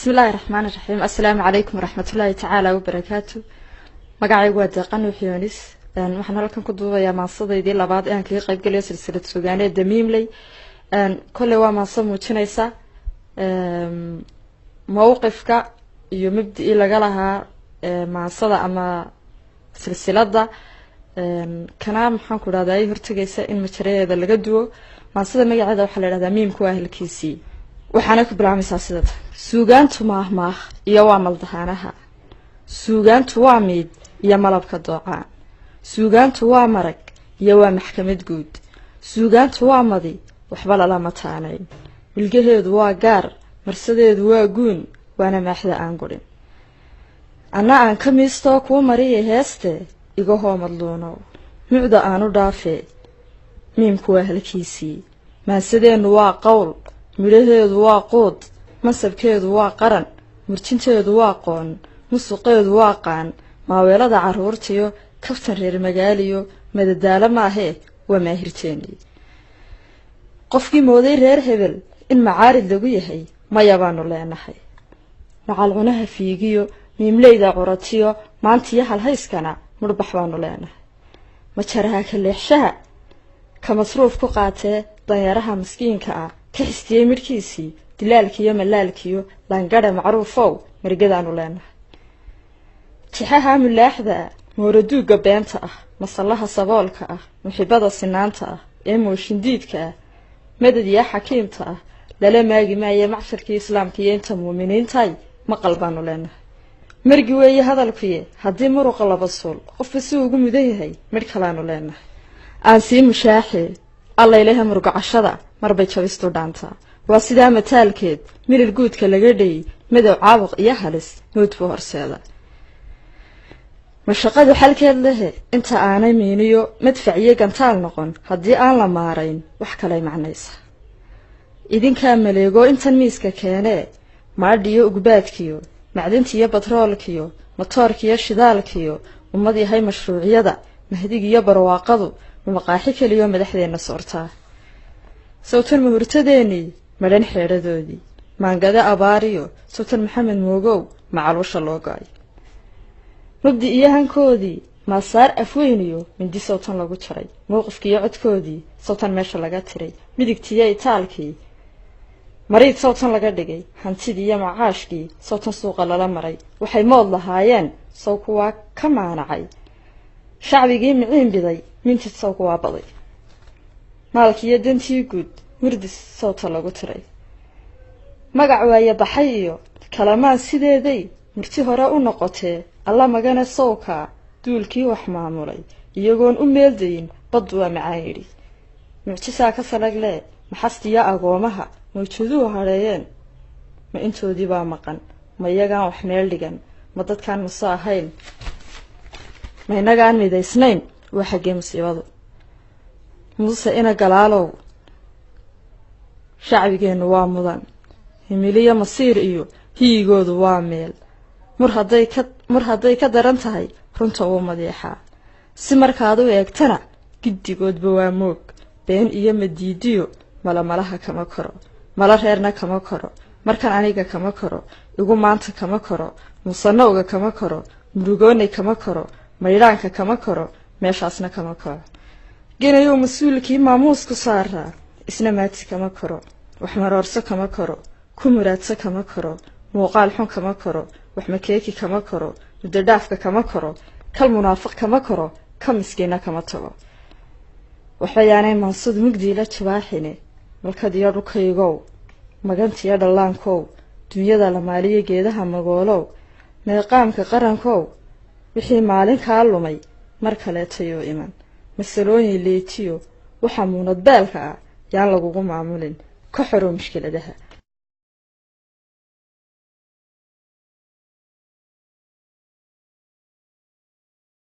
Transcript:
بسم الله الرحمن الرحيم. السلام عليكم ورحمة الله تعالى وبركاته. مقاعي وادقان وحيونيس waxaan halkan ku duubayaa maasadaydii labaad ee aan kaga qayb galay silsilad suugaaneed damiimley kulli waa maasad muujinaysa mowqifka iyo mabdii laga lahaa maasada ama silsilada kana maxaan ku raadayay hortagaysa in majareeda laga duwo maasada magaceeda waxa la yiraahdaa miimku waa halkiisii waxaana ku bilaabmaysaa sida suugaantu maahmaah iyo waa maldahaanaha suugaantu waa mid iyo malabka doocaan suugaantu waa marag iyo waa maxkamad guud suugaantu waa madi waxba lala mataanay bilgeheedu waa gaar marsadeedu waa guun waana maaxda aan gurin ana aan ka miisto ku mariyay heeste iga hoomadluuno mucda aanu dhaafe miimku waa halkiisii maasadeenu waa qowl midhaheedu waa qood masabkeedu waa qaran murjinteedu waa qoon musuqeedu waa qaan maaweelada caruurtiyo kaftan reer magaaliyo madadaalo maahe waa maahirteeni qofkii mooday reer hebel in macaarid lagu yahay maya baanu leenahay macal cunaha fiigiyo miimleyda curatiyo maantiyo halhayskana murbax baanu leenahay majaraha ka leexshaha ka masruuf ku qaatee danyaraha miskiinka ah ka xistiyey midhkiisii dilaalkiyo malaalkiyo laangara macruufow margadaanu leenahay tixaha mulaaxda mooraduuga beenta ah masallaha saboolka ah muxibada sinaanta ah ee mooshindiidka ah madad iyo xakiimta ah lala maagi maayo macsharkii islaamka iyo inta muuminiintay maqal baanu leenahay margi weeye hadalkuye haddii muruqa laba suul qofka si ugu mudan yahay midh kalaanu leenahay aan sii mushaaxe alla ilaha murugacashada marbay jabistu dhaantaa waa sidaa mataalkeed milil guudka laga dhayay madow caabuq iyo halis mood buu horseeda mashaqadu xalkeed lehe inta aanay miiniyo madfac iyo gantaal noqon haddii aan la maarayn wax kale macnaysa idinkaa maleego intan miiska keenee maadhiyo ugbaadkiyo macdintiyo batroolkiyo matoorkiyo shidaalkiyo ummad yahay mashruuciyada mahdigiyo barwaaqadu maqaaxi kaliyo madaxdeena soortaa sawtan muhurtadeeni madan xeeradoodii maangada abaariyo sawtan maxamed moogow macalwasha loo go'ay mabdi iyo hankoodii maasaar afweyniyo mindi sawtan lagu jaray mowqifkiyo codkoodii sawtan meesha laga tiray midigtiyo itaalkii mariid sawtan laga dhigay hantidii iyo macaashkii sawtan suuqa lala maray waxay mood lahaayeen saw kuwaa ka maanacay shacbigii miciin biday mintid saw kuwaa baday maalkiiyo dantii guud murdis sawta lagu tiray magac waaye baxay iyo kalamaan sideeday murti hore u noqotee alla magana sawka duulkii wax maamulay iyagoon u meeldayin bad waa macaan yidhi mucjisaa ka salagle maxastiya agoomaha mawjuduhu hareeyeen ma intoodii baa maqan ma iyagaan wax meel dhigan ma dadkaan muso ahayn ma inagaan midaysnayn waa xaggee musiibadu muse ina galaalow shacbigeennu waa mudan himiliyo masiir iyo hiyigoodu waa meel mar hadday ka daran tahay runta uu madiixaa si markaad u eegtana giddigoodba waa moog been iyo madiidiyo malamalaha kama koro mala reerna kama koro markan aniga kama koro igu maanta kama koro musanowga kama koro murugoonay kama koro maydhaanka kama koro meeshaasna kama koro genayuu mas-uulkii maamuusku saaraa isna maati kama koro wax maroorso kama koro ku muraadso kama koro muuqaal xun kama koro wax makeeki kama koro muddo dhaafka kama koro kal munaafiq kama koro ka miskiina kama tago waxbayaanay mansud mugdii la jabaaxine malkadiyo dhulkaygow magantiyo dhallaankow dunyada la maaliyo geedaha magoolow meeqaamka qarankow wixii maalin kaa lumay mar kaleetayoo iman masalooyin leetiyo waxa muunad beelka ah yaan lagugu maamulin ka xoro mushkiladaha